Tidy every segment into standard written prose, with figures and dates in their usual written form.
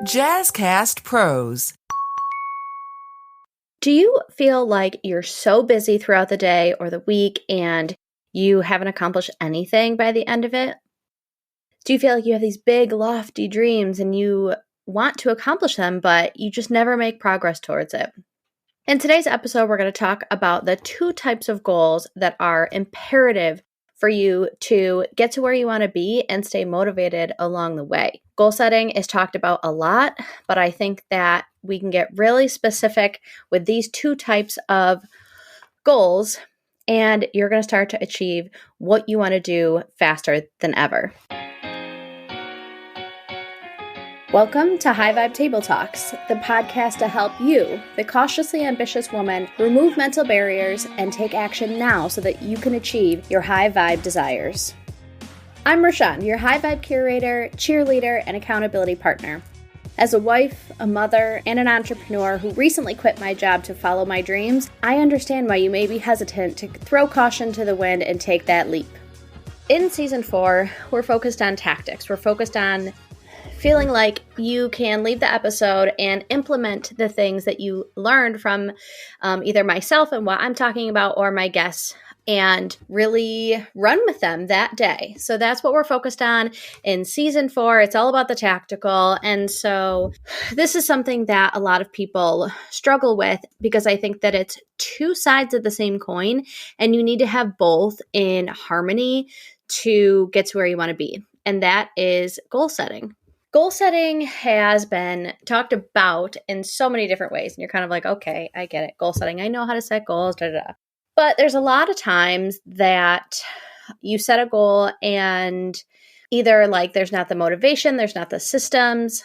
Jazzcast Pros. Do you feel like you're so busy throughout the day or the week and you haven't accomplished anything by the end of it? Do you feel like you have these big, lofty dreams and you want to accomplish them, but you just never make progress towards it? In today's episode, we're going to talk about the two types of goals that are imperative for you to get to where you want to be and stay motivated along the way. Goal setting is talked about a lot, but I think that we can get really specific with these two types of goals, and you're going to start to achieve what you want to do faster than ever. Welcome to High Vibe Table Talks, the podcast to help you, the cautiously ambitious woman, remove mental barriers and take action now so that you can achieve your high vibe desires. I'm Rashawn, your high vibe curator, cheerleader, and accountability partner. As a wife, a mother, and an entrepreneur who recently quit my job to follow my dreams, I understand why you may be hesitant to throw caution to the wind and take that leap. In Season 4, we're focused on tactics. We're focused on feeling like you can leave the episode and implement the things that you learned from either myself and what I'm talking about or my guests and really run with them that day. So that's what we're focused on in Season 4. It's all about the tactical. And so this is something that a lot of people struggle with because I think that it's two sides of the same coin and you need to have both in harmony to get to where you want to be. And that is goal setting. Goal setting has been talked about in so many different ways. And you're kind of like, okay, I get it. Goal setting. I know how to set goals. But there's a lot of times that you set a goal and either like there's not the motivation, there's not the systems.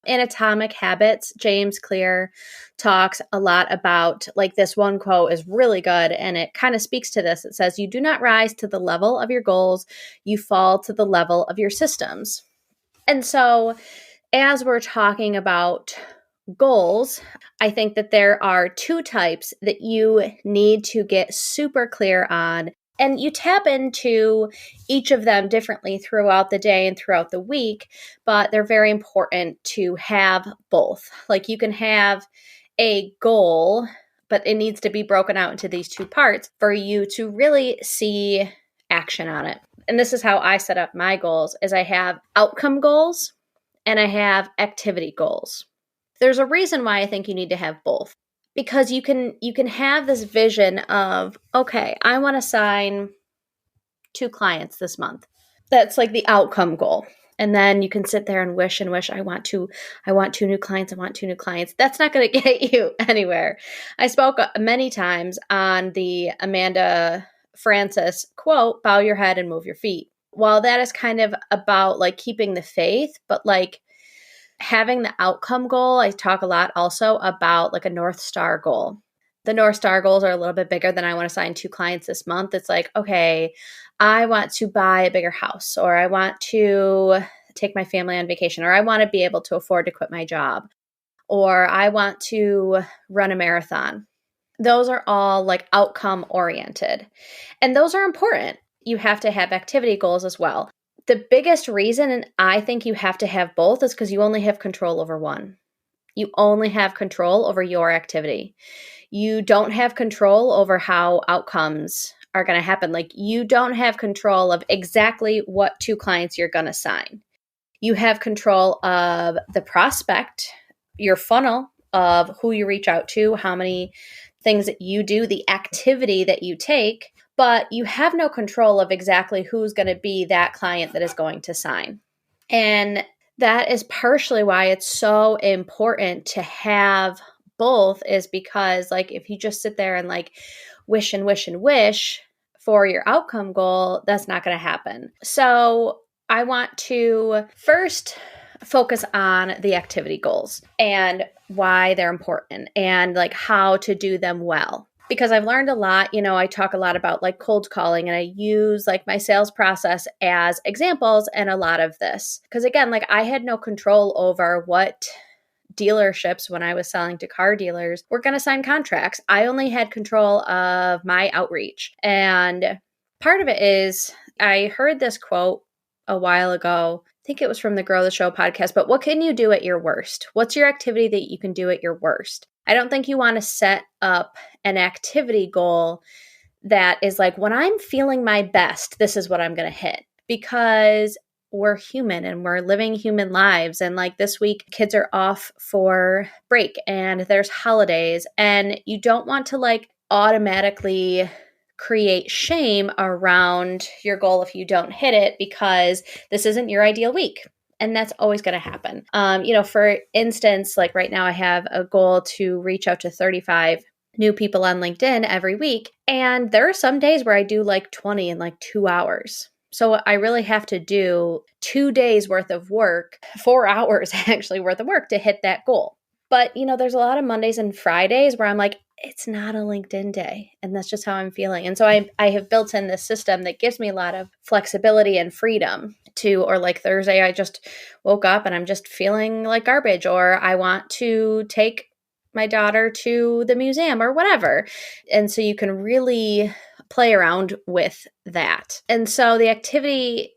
In Atomic Habits, James Clear talks a lot about, like, this one quote is really good and it kind of speaks to this. It says, "You do not rise to the level of your goals, you fall to the level of your systems." And so as we're talking about goals, I think that there are two types that you need to get super clear on. And you tap into each of them differently throughout the day and throughout the week, but they're very important to have both. Like, you can have a goal, but it needs to be broken out into these two parts for you to really see action on it. And this is how I set up my goals, is I have outcome goals and I have activity goals. There's a reason why I think you need to have both, because you can have this vision of, okay, I want to sign 2 clients this month. That's like the outcome goal. And then you can sit there and wish, I want 2 new clients. I want 2 new clients. That's not going to get you anywhere. I spoke many times on the Amanda Frances quote, "Bow your head and move your feet." While that is kind of about like keeping the faith, but like having the outcome goal, I talk a lot also about like a North Star goal. The North Star goals are a little bit bigger than I want to sign 2 clients this month. It's like, okay, I want to buy a bigger house, or I want to take my family on vacation, or I want to be able to afford to quit my job, or I want to run a marathon. Those are all like outcome oriented. And those are important. You have to have activity goals as well. The biggest reason I think you have to have both is because you only have control over one. You only have control over your activity. You don't have control over how outcomes are going to happen. Like, you don't have control of exactly what 2 clients you're going to sign. You have control of the prospect, your funnel of who you reach out to, how many things that you do, the activity that you take, but you have no control of exactly who's going to be that client that is going to sign. And that is partially why it's so important to have both, is because like if you just sit there and like wish and wish and wish for your outcome goal, that's not going to happen. So I want to first focus on the activity goals and why they're important and like how to do them well. Because I've learned a lot, I talk a lot about like cold calling, and I use like my sales process as examples in a lot of this. Because again, like I had no control over what dealerships, when I was selling to car dealers, were going to sign contracts. I only had control of my outreach. And part of it is, I heard this quote a while ago think it was from the Grow the Show podcast, but what can you do at your worst? What's your activity that you can do at your worst? I don't think you want to set up an activity goal that is like, when I'm feeling my best, this is what I'm going to hit, because we're human and we're living human lives. And like this week, kids are off for break and there's holidays, and you don't want to like automatically create shame around your goal if you don't hit it, because this isn't your ideal week. And that's always going to happen. For instance, like right now I have a goal to reach out to 35 new people on LinkedIn every week. And there are some days where I do like 20 in like 2 hours. So I really have to do 2 days worth of work, 4 hours actually worth of work to hit that goal. But, there's a lot of Mondays and Fridays where I'm like, it's not a LinkedIn day. And that's just how I'm feeling. And so I have built in this system that gives me a lot of flexibility and freedom or like Thursday, I just woke up and I'm just feeling like garbage, or I want to take my daughter to the museum or whatever. And so you can really play around with that. And so the activity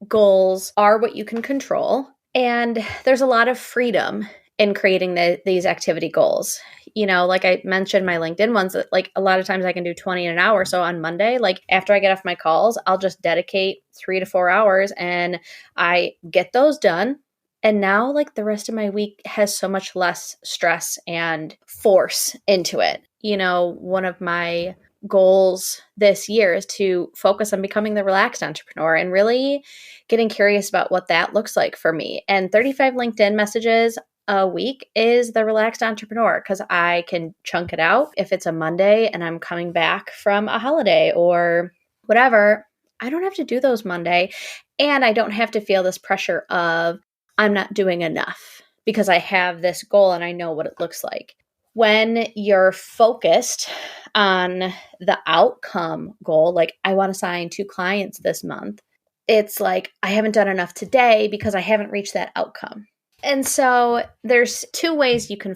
goals are what you can control. And there's a lot of freedom in creating these activity goals. Like I mentioned, my LinkedIn ones, like a lot of times I can do 20 in an hour. So on Monday, like after I get off my calls, I'll just dedicate 3 to 4 hours and I get those done. And now like the rest of my week has so much less stress and force into it. One of my goals this year is to focus on becoming the relaxed entrepreneur and really getting curious about what that looks like for me. And 35 LinkedIn messages a week is the relaxed entrepreneur, because I can chunk it out. If it's a Monday and I'm coming back from a holiday or whatever, I don't have to do those Monday. And I don't have to feel this pressure of I'm not doing enough, because I have this goal and I know what it looks like. When you're focused on the outcome goal, like I want to sign 2 clients this month, it's like I haven't done enough today because I haven't reached that outcome. And so there's 2 ways you can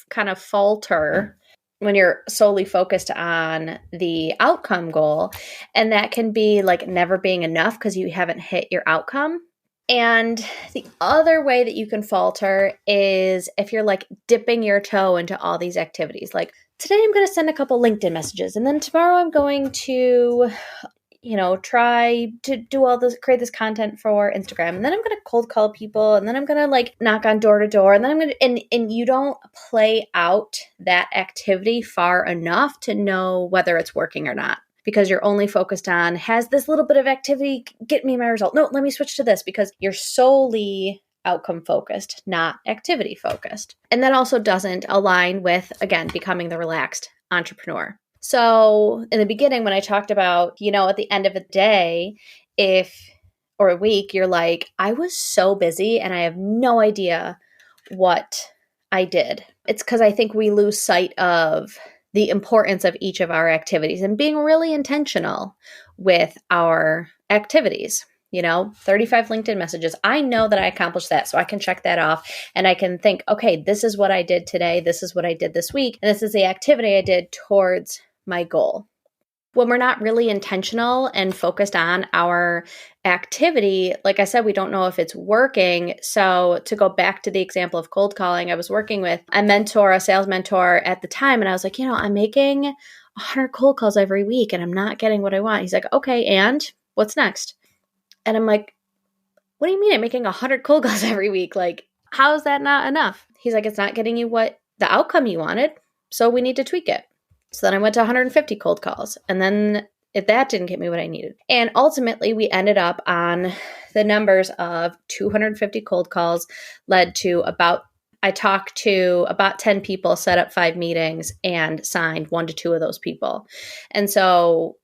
kind of falter when you're solely focused on the outcome goal. And that can be like never being enough because you haven't hit your outcome. And the other way that you can falter is if you're like dipping your toe into all these activities. Like today I'm going to send a couple LinkedIn messages, and then tomorrow I'm going to try to do all this, create this content for Instagram. And then I'm going to cold call people, and then I'm going to like knock on door to door. And then I'm going to, and you don't play out that activity far enough to know whether it's working or not, because you're only focused on, has this little bit of activity get me my result? No, let me switch to this, because you're solely outcome focused, not activity focused. And that also doesn't align with, again, becoming the relaxed entrepreneur. So in the beginning, when I talked about, at the end of a day, or a week, you're like, I was so busy and I have no idea what I did. It's because I think we lose sight of the importance of each of our activities and being really intentional with our activities. 35 LinkedIn messages. I know that I accomplished that, so I can check that off and I can think, okay, this is what I did today. This is what I did this week. And this is the activity I did towards my goal. When we're not really intentional and focused on our activity, like I said, we don't know if it's working. So to go back to the example of cold calling, I was working with a sales mentor at the time. And I was like, I'm making 100 cold calls every week and I'm not getting what I want. He's like, okay, and what's next? And I'm like, what do you mean I'm making 100 cold calls every week? Like, how is that not enough? He's like, it's not getting you the outcome you wanted. So we need to tweak it. So then I went to 150 cold calls, and then that didn't get me what I needed. And ultimately we ended up on the numbers of 250 cold calls led to I talked to about 10 people, set up 5 meetings, and signed 1 to 2 of those people. And so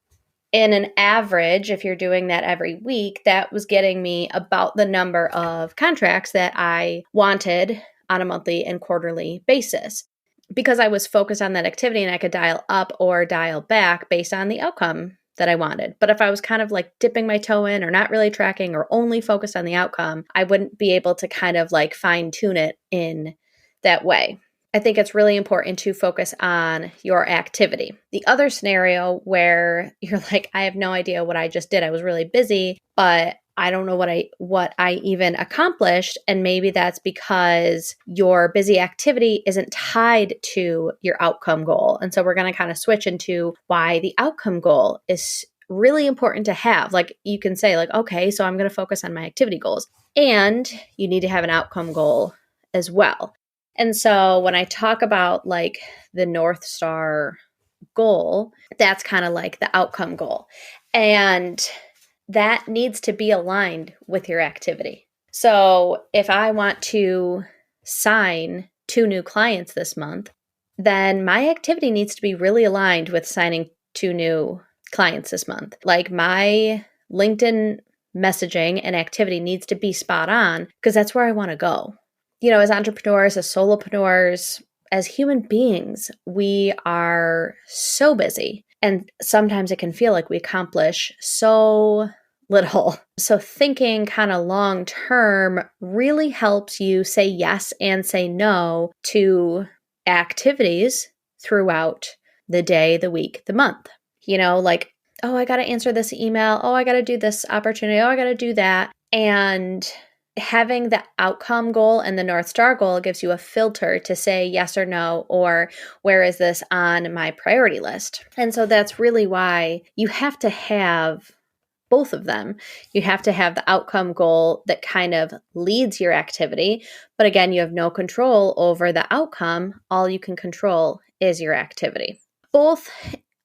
in an average, if you're doing that every week, that was getting me about the number of contracts that I wanted on a monthly and quarterly basis, because I was focused on that activity and I could dial up or dial back based on the outcome that I wanted. But if I was kind of like dipping my toe in or not really tracking or only focused on the outcome, I wouldn't be able to kind of like fine tune it in that way. I think it's really important to focus on your activity. The other scenario where you're like, I have no idea what I just did. I was really busy, but I don't know what I even accomplished. And maybe that's because your busy activity isn't tied to your outcome goal. And so we're going to kind of switch into why the outcome goal is really important to have. Like you can say like, okay, so I'm going to focus on my activity goals, and you need to have an outcome goal as well. And so when I talk about like the North Star goal, that's kind of like the outcome goal. And that needs to be aligned with your activity. So if I want to sign 2 new clients this month, then my activity needs to be really aligned with signing 2 new clients this month. Like my LinkedIn messaging and activity needs to be spot on because that's where I want to go. You know, as entrepreneurs, as solopreneurs, as human beings, we are so busy. And sometimes it can feel like we accomplish so little. So thinking kind of long term really helps you say yes and say no to activities throughout the day, the week, the month. You know, like, oh, I got to answer this email. Oh, I got to do this opportunity. Oh, I got to do that. And having the outcome goal and the North Star goal gives you a filter to say yes or no, or where is this on my priority list? And so that's really why you have to have both of them. You have to have the outcome goal that kind of leads your activity. But again, you have no control over the outcome. All you can control is your activity. Both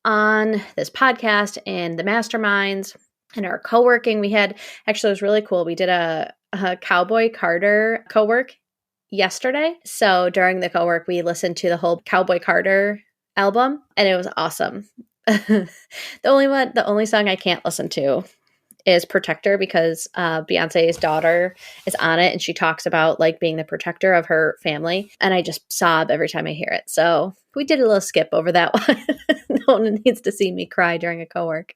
on this podcast and the masterminds and our co-working, we had, actually it was really cool. We did a Cowboy Carter co-work yesterday. So during the co-work, we listened to the whole Cowboy Carter album, and it was awesome. The only song I can't listen to is Protector because Beyonce's daughter is on it, and she talks about like being the protector of her family, and I just sob every time I hear it. So we did a little skip over that one. No one needs to see me cry during a co-work.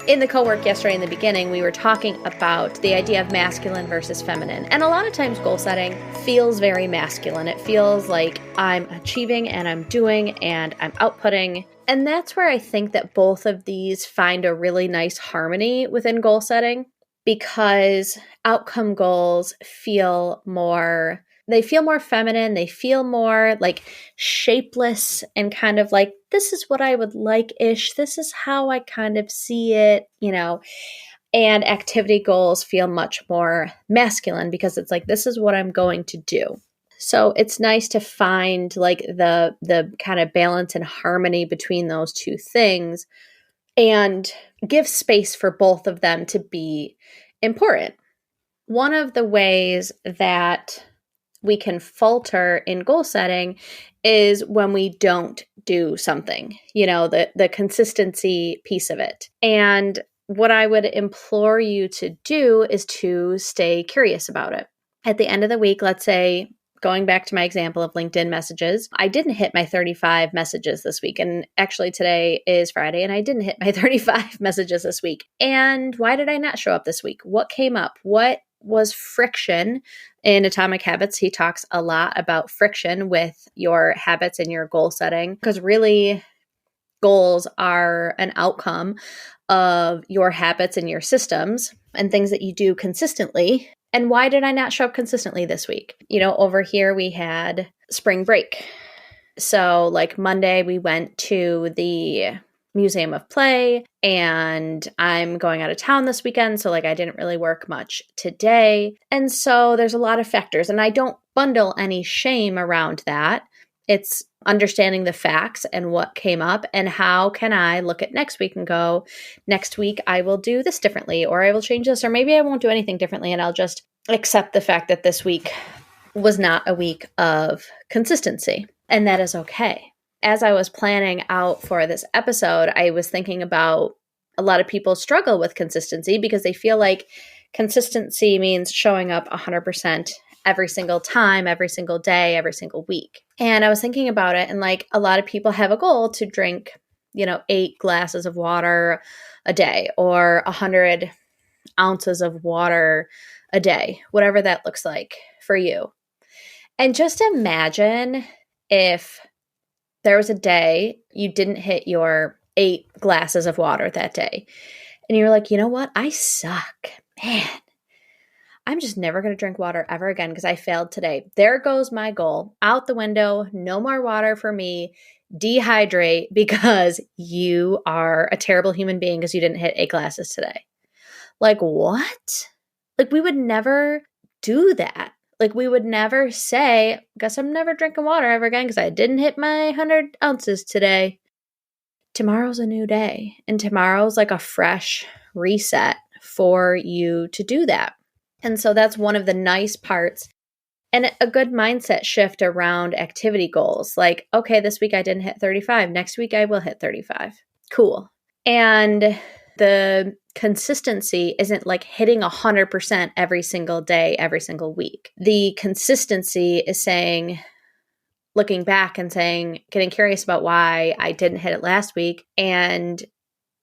In the co-work yesterday in the beginning, we were talking about the idea of masculine versus feminine. And a lot of times goal setting feels very masculine. It feels like I'm achieving and I'm doing and I'm outputting. And that's where I think that both of these find a really nice harmony within goal setting, because outcome goals feel more feminine. They feel more like shapeless and kind of like, this is what I would like-ish. This is how I kind of see it, you know. And activity goals feel much more masculine because it's like, this is what I'm going to do. So it's nice to find like the kind of balance and harmony between those two things and give space for both of them to be important. One of the ways that we can falter in goal setting is when we don't do something, you know, the consistency piece of it. And what I would implore you to do is to stay curious about it. At the end of the week, let's say, going back to my example of LinkedIn messages, I didn't hit my 35 messages this week. And actually today is Friday and I didn't hit my 35 messages this week. And why did I not show up this week? What came up? What was friction? In Atomic Habits, he talks a lot about friction with your habits and your goal setting, because really goals are an outcome of your habits and your systems and things that you do consistently. And why did I not show up consistently this week? You know, over here we had spring break. So like Monday, we went to the Museum of Play, and I'm going out of town this weekend. So like I didn't really work much today. And so there's a lot of factors, and I don't bundle any shame around that. It's understanding the facts and what came up, and how can I look at next week and go, next week I will do this differently, or I will change this, or maybe I won't do anything differently. And I'll just accept the fact that this week was not a week of consistency, and that is okay. As I was planning out for this episode, I was thinking about a lot of people struggle with consistency because they feel like consistency means showing up 100% every single time, every single day, every single week. And I was thinking about it, and like a lot of people have a goal to drink, 8 glasses of water a day or 100 ounces of water a day, whatever that looks like for you. And just imagine if there was a day you didn't hit your 8 glasses of water that day. and you're like, you know what? I suck. Man, I'm just never going to drink water ever again because I failed today. There goes my goal. Out the window. No more water for me. Dehydrate because you are a terrible human being because you didn't hit 8 glasses today. Like, what? Like, we would never do that. Like, we would never say, guess I'm never drinking water ever again because I didn't hit my 100 ounces today. Tomorrow's a new day. And tomorrow's like a fresh reset for you to do that. And so that's one of the nice parts and a good mindset shift around activity goals. Like, okay, this week I didn't hit 35. Next week I will hit 35. Cool. And the consistency isn't like hitting 100% every single day, every single week. The consistency is saying, looking back and saying, getting curious about why I didn't hit it last week and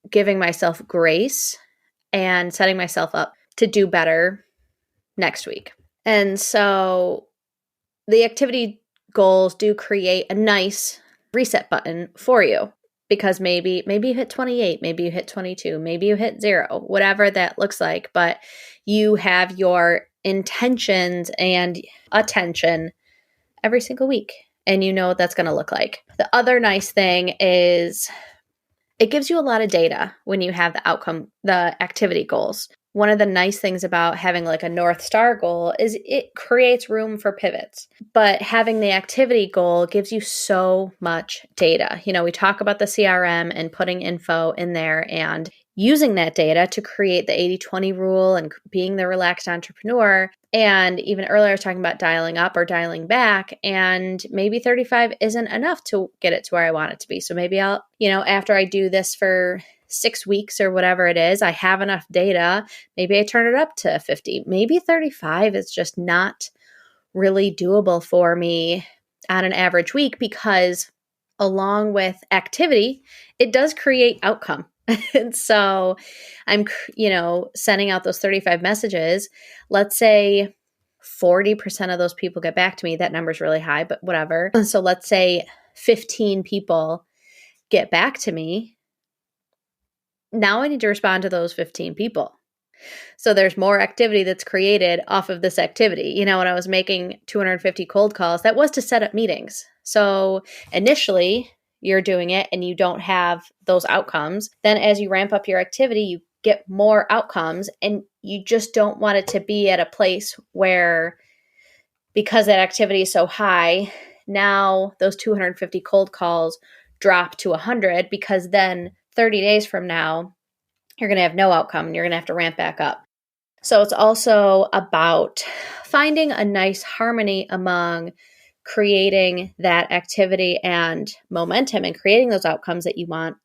giving myself grace and setting myself up to do better next week. And so the activity goals do create a nice reset button for you because maybe you hit 28, maybe you hit 22, maybe you hit 0, whatever that looks like, but you have your intentions and attention every single week and you know what that's going to look like. The other nice thing is it gives you a lot of data when you have the activity goals. One of the nice things about having like a North Star goal is it creates room for pivots, but having the activity goal gives you so much data. You know, we talk about the CRM and putting info in there and using that data to create the 80-20 rule and being the relaxed entrepreneur. And even earlier, I was talking about dialing up or dialing back, and maybe 35 isn't enough to get it to where I want it to be. So maybe I'll, after I do this for 6 weeks or whatever it is, I have enough data. Maybe I turn it up to 50. Maybe 35 is just not really doable for me on an average week because along with activity, it does create outcome. And so I'm, sending out those 35 messages. Let's say 40% of those people get back to me. That number's really high, but whatever. So let's say 15 people get back to me. Now I need to respond to those 15 people. So there's more activity that's created off of this activity. When I was making 250 cold calls, that was to set up meetings. So initially you're doing it and you don't have those outcomes. Then as you ramp up your activity, you get more outcomes and you just don't want it to be at a place where because that activity is so high, now those 250 cold calls drop to 100 because then 30 days from now, you're going to have no outcome and you're going to have to ramp back up. So it's also about finding a nice harmony among creating that activity and momentum and creating those outcomes that you want.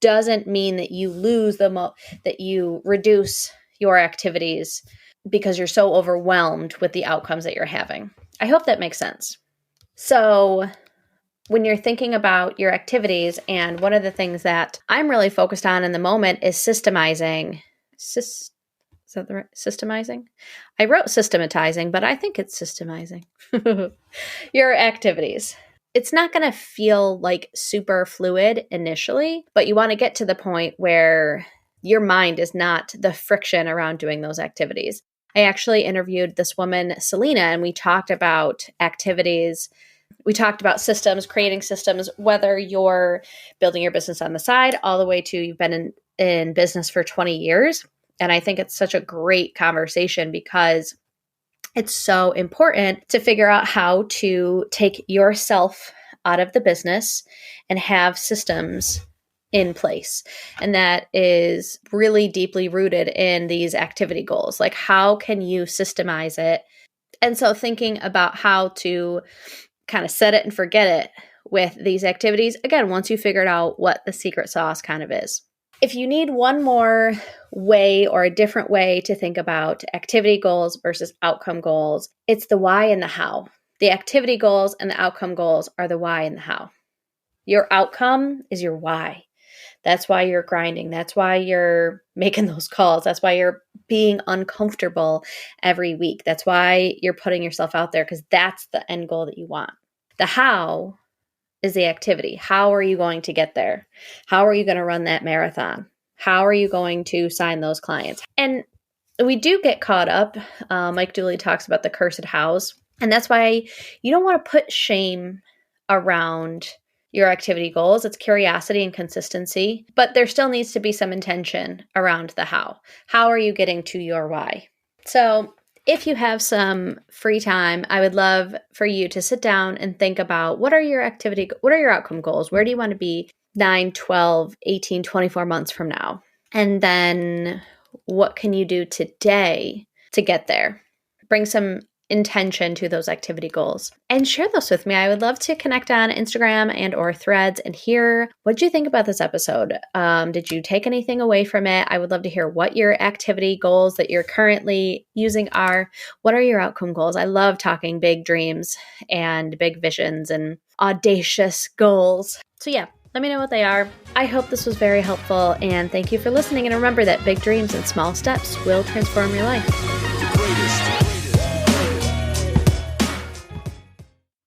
Doesn't mean that you lose that you reduce your activities because you're so overwhelmed with the outcomes that you're having. I hope that makes sense. So when you're thinking about your activities, and one of the things that I'm really focused on in the moment is systemizing. Is that the right? Systemizing? I wrote systematizing, but I think it's systemizing. Your activities. It's not going to feel like super fluid initially, but you want to get to the point where your mind is not the friction around doing those activities. I actually interviewed this woman, Selena, and we talked about activities. We talked about systems, creating systems, whether you're building your business on the side all the way to you've been in business for 20 years. And I think it's such a great conversation because it's so important to figure out how to take yourself out of the business and have systems in place. And that is really deeply rooted in these activity goals. Like, how can you systemize it? And so thinking about how to kind of set it and forget it with these activities, again, once you figured out what the secret sauce kind of is. If you need one more way or a different way to think about activity goals versus outcome goals, it's the why and the how. The activity goals and the outcome goals are the why and the how. Your outcome is your why. That's why you're grinding. That's why you're making those calls. That's why you're being uncomfortable every week. That's why you're putting yourself out there because that's the end goal that you want. The how is the activity. How are you going to get there? How are you going to run that marathon? How are you going to sign those clients? And we do get caught up. Mike Dooley talks about the cursed hows. And that's why you don't want to put shame around your activity goals. It's curiosity and consistency, but there still needs to be some intention around the how. How are you getting to your why? So if you have some free time, I would love for you to sit down and think about what are your outcome goals? Where do you want to be 9, 12, 18, 24 months from now? And then what can you do today to get there? Bring some intention to those activity goals and share those with me. I would love to connect on Instagram and or Threads and hear what you think about this episode. Did you take anything away from it? I would love to hear what your activity goals that you're currently using are. What are your outcome goals? I love talking big dreams and big visions and audacious goals. So yeah, let me know what they are. I hope this was very helpful and thank you for listening. And remember that big dreams and small steps will transform your life.